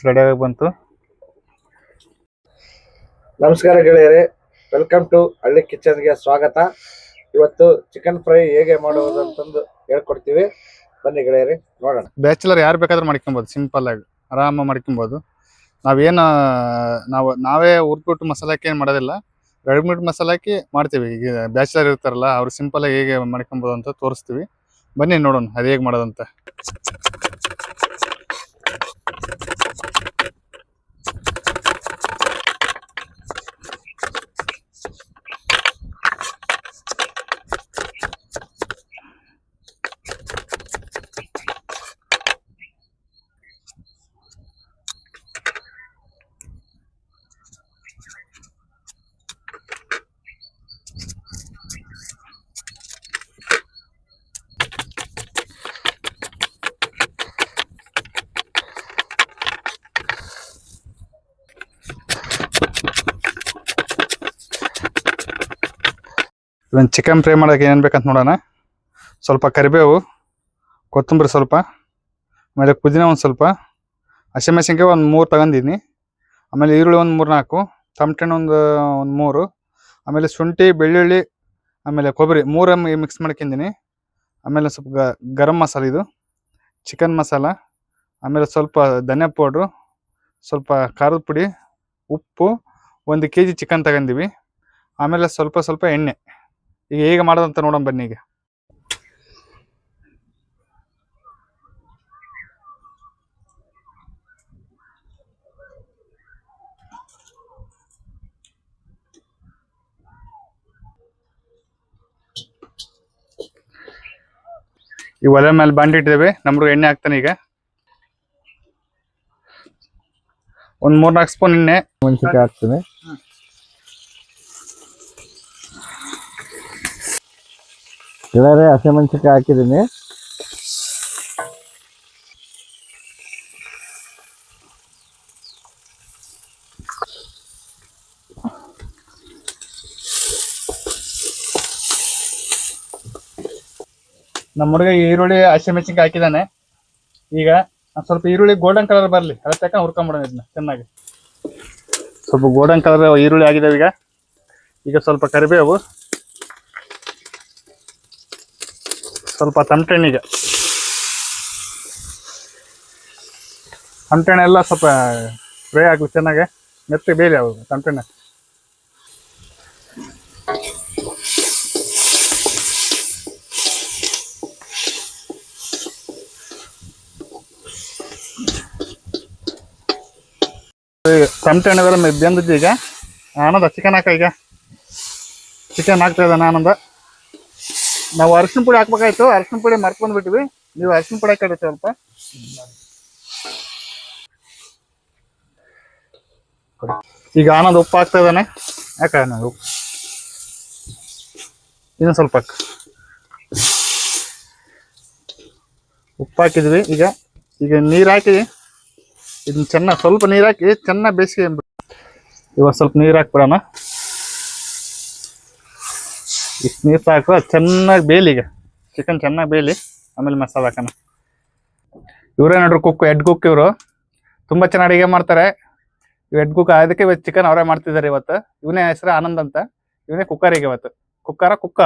ರೆಡಿಯಾಗಿ ಬಂತು. ನಮಸ್ಕಾರ ಗೆಳೆಯರೇ, ವೆಲ್ಕಮ್ ಟು ಹಳ್ಳಿ ಕಿಚನ್ಗೆ ಸ್ವಾಗತ. ಇವತ್ತು ಚಿಕನ್ ಫ್ರೈ ಹೇಗೆ ಮಾಡುವುದು ಅಂತಂದು ಹೇಳ್ಕೊಡ್ತೀವಿ. ಬನ್ನಿ ಗೆಳೆಯರೇ, ನೋಡೋಣ. ಬ್ಯಾಚುಲರ್ ಯಾರು ಬೇಕಾದ್ರೂ ಮಾಡ್ಕೊಬೋದು, ಸಿಂಪಲ್ ಆಗಿ ಆರಾಮ ಮಾಡ್ಕೊಬೋದು. ನಾವೇ ಹುರ್ಬಿಟ್ಟು ಮಸಾಲೆ ಹಾಕಿ ಏನು ಮಾಡೋದಿಲ್ಲ, ರೆಡಿಮೇಡ್ ಮಸಾಲೆ ಹಾಕಿ ಮಾಡ್ತೀವಿ. ಈಗ ಬ್ಯಾಚುಲರ್ ಇರ್ತಾರಲ್ಲ, ಅವ್ರು ಸಿಂಪಲ್ ಆಗಿ ಹೇಗೆ ಮಾಡ್ಕೊಬೋದು ಅಂತ ತೋರಿಸ್ತೀವಿ. ಬನ್ನಿ ನೋಡೋಣ ಅದು ಹೇಗೆ ಮಾಡೋದಂತ. ಇವನ್ ಚಿಕನ್ ಫ್ರೈ ಮಾಡೋಕೆ ಏನೇನು ಬೇಕಂತ ನೋಡೋಣ. ಸ್ವಲ್ಪ ಕರಿಬೇವು, ಕೊತ್ತಂಬರಿ ಸ್ವಲ್ಪ, ಆಮೇಲೆ ಪುದೀನ ಒಂದು ಸ್ವಲ್ಪ, ಹಸಿಮೆಣಸಿನ್ಕಾಯಿ ಒಂದು 3 ತಗೊಂಡಿದ್ದೀನಿ, ಆಮೇಲೆ ಈರುಳ್ಳಿ ಒಂದು 3-4, ಟಮಟೆ ಒಂದು 3, ಆಮೇಲೆ ಶುಂಠಿ ಬೆಳ್ಳುಳ್ಳಿ ಆಮೇಲೆ ಕೊಬ್ಬರಿ 3 ಮಿಕ್ಸ್ ಮಾಡ್ಕೊಂಡಿದ್ದೀನಿ. ಆಮೇಲೆ ಸ್ವಲ್ಪ ಗರಂ ಮಸಾಲೆ, ಇದು ಚಿಕನ್ ಮಸಾಲ, ಆಮೇಲೆ ಸ್ವಲ್ಪ ಧನಿಯಾ ಪೌಡ್ರು, ಸ್ವಲ್ಪ ಖಾರದ ಪುಡಿ, ಉಪ್ಪು, 1 kg ಚಿಕನ್ ತಗೊಂಡಿವಿ, ಆಮೇಲೆ ಸ್ವಲ್ಪ ಎಣ್ಣೆ. ಈಗ ಹೇಗೆ ಮಾಡೋದಂತ ನೋಡೋಣ ಬನ್ನಿ. ಈಗ ಈ ಒಲೆ ಮೇಲೆ ಬಾಂಡಿ ಇಟ್ಟಿದ್ದೇವೆ, ನಮ್ಗೆ ಎಣ್ಣೆ ಹಾಕ್ತಾನೆ. ಈಗ ಒಂದು 3-4 ಸ್ಪೂನ್ ಎಣ್ಣೆ ಮೆಣಸಿನ್ಕಾಯಿ ಹಾಕ್ತೀನಿ. ಗೆಳೆಯರೇ, ಹಸಿಮೆಣಸಿನ್ಕಾಯಿ ಹಾಕಿದ್ದೀನಿ. ನಮ್ಮ ಹುಡುಗ ಈರುಳ್ಳಿ ಹಸಿಮೆಣಸಿನ್ಕಾಯಿ ಹಾಕಿದ್ದಾನೆ. ಈಗ ಸ್ವಲ್ಪ ಈರುಳ್ಳಿ ಗೋಲ್ಡನ್ ಕಲರ್ ಬರಲಿ, ಅದ ತಕ್ಕ ಹುರ್ಕೊಂಬಿಡೋಣ ಇದನ್ನ ಚೆನ್ನಾಗಿ. ಸ್ವಲ್ಪ ಗೋಲ್ಡನ್ ಕಲರ್ ಈರುಳ್ಳಿ ಆಗಿದ್ದಾವೆ. ಈಗ ಸ್ವಲ್ಪ ಕರಿಬೇವು, ಸ್ವಲ್ಪ ಟಮಟೆಣ್ಣೆ. ಈಗ ಟಮಟೆಣ್ಣೆ ಎಲ್ಲ ಸ್ವಲ್ಪ ಫ್ರೈ ಆಗಲಿ ಚೆನ್ನಾಗಿ, ಮೆತ್ತಗೆ ಬೇಲಿ ಅವು ಟಮಟೆಣ್ಣೆ. ಟಮಟೆಣ್ಣೆ ಎಲ್ಲ ಬೆಂದಿದ್ದು. ಈಗ ಆನಂದ ಚಿಕನ್ ಹಾಕ. ಈಗ ಚಿಕನ್ ಹಾಕ್ತಾ ಇದ್ದಾನೆ ಆನಂದ. ನಾವು ಅರಿಶಿನ ಪುಡಿ ಹಾಕ್ಬೇಕಾಯ್ತು, ಅರಿಶಿನ ಪುಡಿ ಮರ್ಕೊಂಡ್ಬಿಟ್ವಿ. ನೀವು ಅರಿಶಿನ ಪುಡಿ ಹಾಕಿದ್ರೆ ಸ್ವಲ್ಪ. ಈಗ ಆನಂದ ಉಪ್ಪು ಹಾಕ್ತಾ ಇದ್ದಾನೆ. ಯಾಕ ಉಪ್ಪು ಇನ್ನೂ ಸ್ವಲ್ಪ ಉಪ್ಪು ಹಾಕಿದ್ವಿ. ಈಗ ನೀರು ಹಾಕಿ ಇದನ್ನ ಚೆನ್ನಾಗಿ ಸ್ವಲ್ಪ ನೀರು ಹಾಕಿ ಚೆನ್ನಾಗಿ ಬೇಯಿಸಿ. ಇವಾಗ ಸ್ವಲ್ಪ ನೀರು ಹಾಕ್ಬಿಡೋಣ. ಇಷ್ಟು ನೀರು ಸಾಕು, ಅದು ಚೆನ್ನಾಗಿ ಬೇಯಲಿ. ಈಗ ಚಿಕನ್ ಚೆನ್ನಾಗಿ ಬೇಯಲಿ, ಆಮೇಲೆ ಮಸಾಲೆ ಹಾಕೋಣ. ಇವರೇ ನೋಡ್ರಿ ಕುಕ್, ಹೆಡ್ ಕುಕ್. ಇವರು ತುಂಬ ಚೆನ್ನಾಗಿ ಅಡುಗೆ ಮಾಡ್ತಾರೆ. ಇವು ಹೆಡ್ ಕುಕ್, ಅದಕ್ಕೆ ಇವತ್ತು ಚಿಕನ್ ಅವರೇ ಮಾಡ್ತಿದ್ದಾರೆ. ಇವತ್ತು ಇವನೇ ಹೆಸರು ಆನಂದ್ ಅಂತ. ಇವನೇ ಕುಕ್ಕರಿಗೆ ಇವತ್ತು. ಕುಕ್ಕ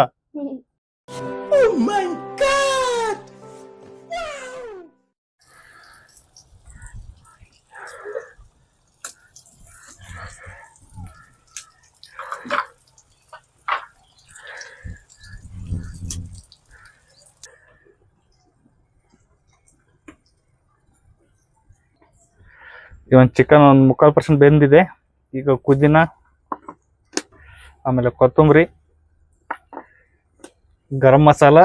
ಇವನ್ ಚಿಕನ್ ಒಂದು 3/4% ಬೆಂದಿದೆ. ಈಗ ಪುದೀನ, ಆಮೇಲೆ ಕೊತ್ತಂಬರಿ, ಗರಂ ಮಸಾಲ,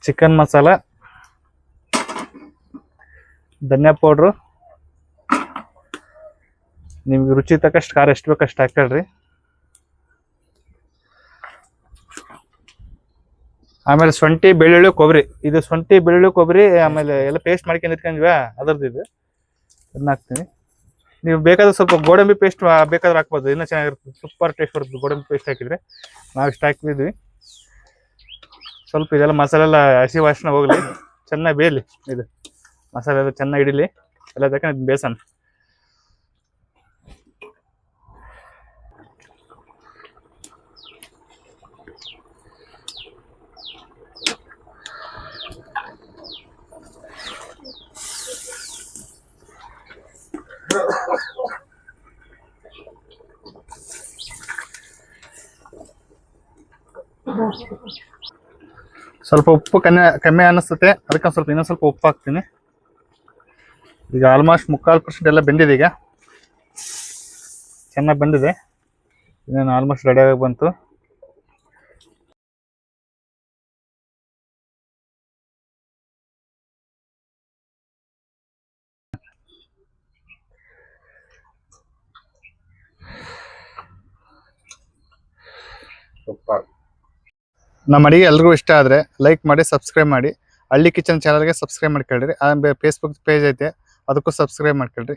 ಚಿಕನ್ ಮಸಾಲ, ಧನಿಯಾ ಪೌಡ್ರು, ನಿಮ್ಗೆ ರುಚಿ ತಕ್ಕಷ್ಟು ಖಾರ ಎಷ್ಟು ಬೇಕಷ್ಟು ಹಾಕೊಳ್ರಿ. ಆಮೇಲೆ ಶುಂಠಿ ಬೆಳ್ಳುಳ್ಳಿ ಕೊಬ್ಬರಿ, ಇದು ಶುಂಠಿ ಬೆಳ್ಳುಳ್ಳಿ ಕೊಬ್ಬರಿ ಆಮೇಲೆ ಎಲ್ಲ ಪೇಸ್ಟ್ ಮಾಡ್ಕೊಂಡು ಇಟ್ಕೊಂಡಿವ, ಅದರದ್ದು ಇದು. ಅದನ್ನ ಹಾಕ್ತೀನಿ. ನೀವು ಬೇಕಾದ್ರೆ ಸ್ವಲ್ಪ ಗೋಡಂಬಿ ಪೇಸ್ಟ್ ಬೇಕಾದ್ರೆ ಹಾಕ್ಬೋದು, ಇನ್ನೂ ಚೆನ್ನಾಗಿರುತ್ತೆ. ಸೂಪರ್ ಟೇಸ್ಟ್ ಬರುತ್ತೆ ಗೋಡಂಬಿ ಪೇಸ್ಟ್ ಹಾಕಿದ್ರೆ. ನಾವು ಇಷ್ಟು ಹಾಕಿದ್ವಿ. ಸ್ವಲ್ಪ ಇದೆಲ್ಲ ಮಸಾಲೆ ಎಲ್ಲ ಹಸಿ ವಾಸನೆ ಹೋಗಲಿ, ಚೆನ್ನಾಗಿ ಬೇಯಲಿ ಇದು. ಮಸಾಲೆ ಎಲ್ಲ ಚೆನ್ನಾಗಿ ಹಿಡಿಲಿ. ಎಲ್ಲ ತಕ್ಕ ಬೇಸನ್ ಸ್ವಲ್ಪ ಉಪ್ಪು ಕಮ್ಮಿ ಅನ್ನಿಸುತ್ತೆ, ಅದಕ್ಕೆ ಸ್ವಲ್ಪ ಇನ್ನೊಂದು ಸ್ವಲ್ಪ ಉಪ್ಪು ಹಾಕ್ತೀನಿ. ಈಗ ಆಲ್ಮೋಸ್ಟ್ 3/4% ಎಲ್ಲ ಬೆಂದಿದೆ. ಈಗ ಚೆನ್ನಾಗಿ ಬೆಂದಿದೆ. ಇನ್ನೇನು ಆಲ್ಮೋಸ್ಟ್ ರೆಡಿಯಾಗಿ ಬಂತು. ಸೂಪರ್. ನಮ್ಮ ಅಡಿಗೆ ಎಲ್ರಿಗೂ ಇಷ್ಟ ಆದರೆ ಲೈಕ್ ಮಾಡಿ, ಸಬ್ಸ್ಕ್ರೈಬ್ ಮಾಡಿ. ಹಳ್ಳಿ ಕಿಚನ್ ಚಾನಲ್ಗೆ ಸಬ್ಸ್ಕ್ರೈಬ್ ಮಾಡ್ಕೊಳ್ರಿ. ಫೇಸ್ಬುಕ್ ಪೇಜ್ ಐತೆ, ಅದಕ್ಕೂ ಸಬ್ಸ್ಕ್ರೈಬ್ ಮಾಡ್ಕೊಳ್ರಿ.